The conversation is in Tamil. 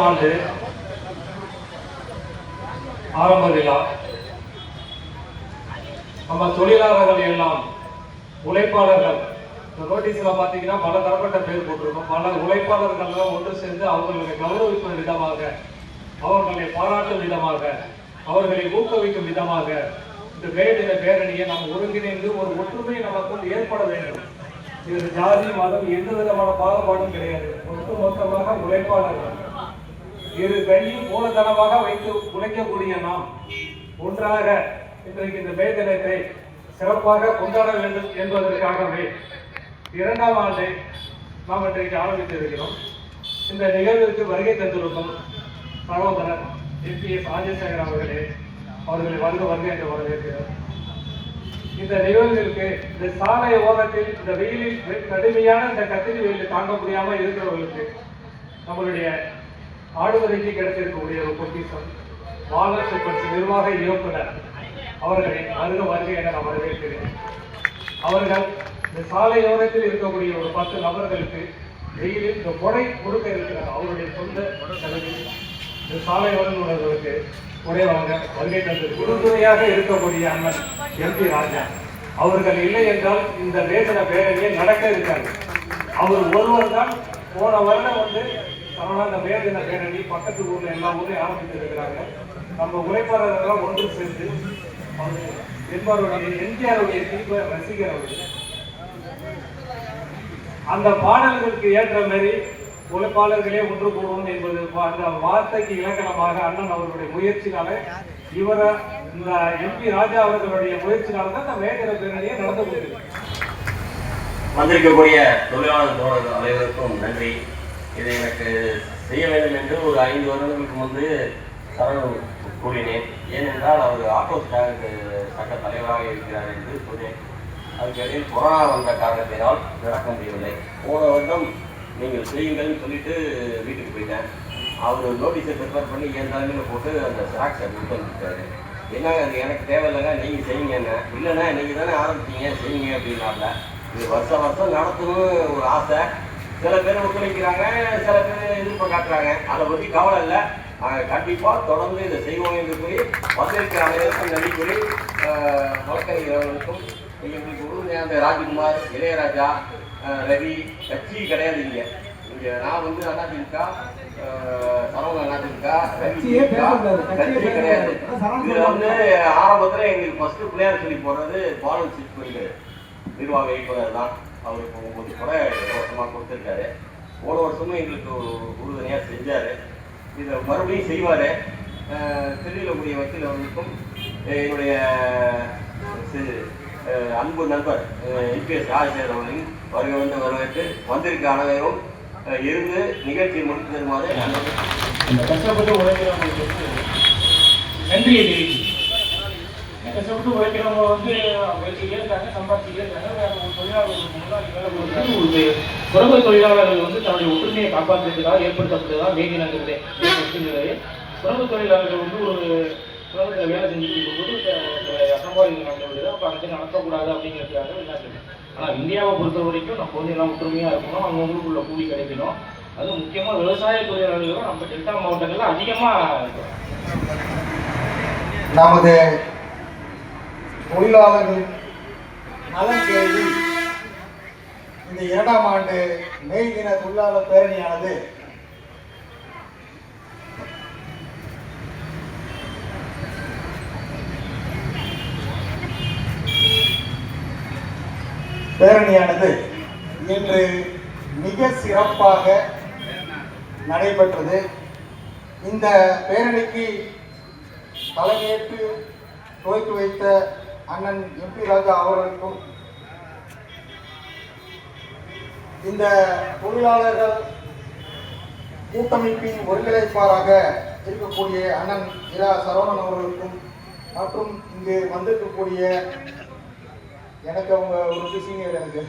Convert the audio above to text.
ஆண்டு ஆரம்ப விழா. நம்ம தொழிலாளர்கள் எல்லாம் உழைப்பாளர்கள் நோட்டீஸ்ல பாத்தீங்கன்னா பல தரப்பட்ட பேர் போட்டிருக்கோம். பல உழைப்பாளர்கள் ஒன்று சேர்ந்து அவர்களை கௌரவிக்கும் விதமாக, அவர்களை பாராட்டும் விதமாக, அவர்களை ஊக்குவிக்கும் விதமாக இந்த மேதின பேரணியை நாம் ஒருங்கிணைந்து ஒரு ஒற்றுமை நமக்குள் ஏற்பட வேண்டும். இது ஜாதி மதம் எந்த விதமான பாகுபாடும் கிடையாது. ஒட்டுமொத்தமாக உழைப்பாளர்கள் இரு கையும் மூலதனமாக வைத்து உழைக்கக்கூடிய நாம் ஒன்றாக இன்றைக்கு இந்த மே தினத்தை சிறப்பாக கொண்டாட வேண்டும் என்பதற்காகவே 2ஆம் ஆண்டை நாம் இன்றைக்கு ஆரம்பித்திருக்கிறோம். இந்த நிகழ்விற்கு வருகை தந்திருக்கும் சகோதரர் எம்பிஎஸ் ராஜசேகர் அவர்களை வருக என்று வரவேற்கிறோம். இந்த நிகழ்விற்கு இந்த சாலை ஓரத்தில் இந்த வெயிலில் கடுமையான இந்த கத்திரி வெயிலில் தாங்க முடியாமல் இருக்கிறவர்களுக்கு நம்மளுடைய ஆடுதுறைக்கு கிடைத்திருக்கக்கூடிய ஒரு பொக்கிஷம் வாலர் சூப்பர்ஸ் நிர்வாக இயக்குனர் அவர்களை வருக என நான் வரவேற்கிறேன். அவர்கள் இந்த சாலையோரத்தில் இருக்கக்கூடிய ஒரு 10 நபர்களுக்கு வெயிலில் இந்த கொடை கொடுக்க இருக்கிறார். அவருடைய சொந்த செலவில் இந்த சாலையோரம் உள்ளவர்களுக்கு கொடை வாங்க வருகை தந்து உறுதுணையாக இருக்கக்கூடிய அண்ணன் எம்பி ராஜா அவர்கள் இல்லை என்றால் இந்த வேதனை பேரணியை நடக்க இருக்காது. அவர் ஒருவர் தான் போன வருடம் இந்த வேதனை பேரணி பக்கத்து ஊர்ல எல்லா ஊர்லையும் ஆரம்பித்திருக்கிறாங்க. நம்ம உழைப்பாளர்கள் ஒன்று சேர்ந்து என்பவருடைய எம்ஜிஆருடைய தீப ரசிகர் அவர்கள் அந்த பாடல்களுக்கு ஏற்ற மாதிரி உழைப்பாளர்களே ஒன்று கூடுவோம் என்பது அந்த வார்த்தைக்கு இலக்கணமாக அண்ணன் அவர்களுடைய முயற்சினால இவரை இந்த எம்பி ராஜா அவர்களுடைய முயற்சினால தான் இந்த வேதனை பேரணியை நடந்து கொண்டிருக்கு. வந்திருக்கக்கூடிய தொழிலாளர் தோழர்கள் அனைவருக்கும் நன்றி. இதை எனக்கு செய்ய வேண்டும் என்று ஒரு 5 வருடங்களுக்கு முன்பு சரணம் கூறினேன். ஏனென்றால் அவர் ஆட்டோ சட்ட தலைவராக இருக்கிறார் என்று சொன்னேன். அதுக்கு இடையில் கொரோனா வந்த காரணத்தினால் நடக்க முடியவில்லை. போன வருடம் நீங்கள் செய்யுங்கள்னு சொல்லிட்டு வீட்டுக்கு போயிட்டேன். அவர் நோட்டீஸை ப்ரிப்பேர் பண்ணி என் தலைமையில் போட்டு அந்த ஸ்நாக்ஸை கொடுத்து வந்துருக்காரு. என்னங்க அது எனக்கு தேவையில்லைங்க, நீங்கள் செய்யுங்கன்னு. இல்லைண்ணா நீங்கள் தானே ஆரம்பிச்சீங்க, செய்யுங்க அப்படின்னால. இது வருஷம் வருஷம் நடத்தணும்னு ஒரு ஆசை. சில பேர் ஒத்துழைக்கிறாங்க, சில பேர் எதிர்ப்பு காட்டுறாங்க. அதை பற்றி கவலை இல்லை. கண்டிப்பாக தொடர்ந்து இதை செய்வோம் என்று கூறி வந்திருக்கிற அனைவருக்கும் நன்றி கூறி வழக்கறிஞர்களுக்கும் எங்களுக்கு உறுதியான ராஜ்குமார், இளையராஜா, ரவி, கட்சி கிடையாது இங்கே. இங்கே நான் வந்து அதிமுக, சரவணன் அதிமுக, ரவி கட்சி கிடையாது. இதில் வந்து ஆரம்பத்தில் எங்களுக்கு ஃபஸ்ட்டு பிள்ளையார் சொல்லி போடுறது பாலன் சிட் நிர்வாக இயக்குனர் தான். அவருக்கு 9 கூட வருஷமாக கொடுத்துருக்காரு. போன வருஷமும் எங்களுக்கு உறுதுணையாக செஞ்சார். இதை மறுபடியும் செய்வார். திருவிழக்கூடிய கூடிய வக்கீல் அவர்களுக்கும் என்னுடைய அன்பு நண்பர் இபிஎஸ் ராஜசேகர் அவர்களையும் வருகை வந்து வரவேற்று வந்திருக்க அனைவரும் இருந்து நிகழ்ச்சியை முடித்து தருமாறு இந்த கஷ்டப்பட்டு உழைக்கிறவங்களுக்கு நன்றியை தெரிவிச்சு. கஷ்டப்பட்டு உழைக்கிறவங்க வந்து உழைச்சிட்டே இருக்காங்க, சம்பாதிச்சிட்டே இருக்காங்க. வேற ஒரு தொழிலாளர்களுக்கு முன்னாடி வேலை கொடுக்குறது ஒரு சுரங்க தொழிலாளர்கள் வந்து தன்னுடைய ஒற்றுமையை காப்பாற்றுறதுக்காக ஏற்படுத்தப்பட்டதான் வேதி நகர்களே. சுரங்க தொழிலாளர்கள் வந்து ஒரு சுரங்கத்தில் வேலை செஞ்சுட்டு இருக்கும்போது அசம்பாவிதம் நடந்துவிடுது. அப்போ அந்த நடக்கக்கூடாது அப்படிங்கிறதுக்காக என்ன. ஆனால் இந்தியாவை பொறுத்த வரைக்கும் நம்ம வந்து எல்லாம் ஒற்றுமையாக இருக்கணும், அவங்களுக்குள்ள கூலி கிடைக்கணும். அதுவும் முக்கியமாக விவசாய தொழிலாளர்களும் நம்ம டெல்டா மாவட்டங்களில் அதிகமாக இருக்கும். நமது தொழிலாளர்கள் நலன் கருதி இந்த 2ஆம் ஆண்டு மே தின தொழிலாளர் பேரணியானது இன்று மிக சிறப்பாக நடைபெற்றது. இந்த பேரணிக்கு தலைமையேற்று துவக்கி வைத்த அண்ணன் எம்பி ராஜா அவர்களுக்கும், இந்த தொழிலாளர்கள் கூட்டமைப்பின் ஒருங்கிணைப்பாளராக இருக்கக்கூடிய அண்ணன் இரா சரவணன் அவர்களுக்கும், மற்றும் இங்கு வந்திருக்கக்கூடிய எனக்கு அவங்க ஒரு சீனியர் எனக்கு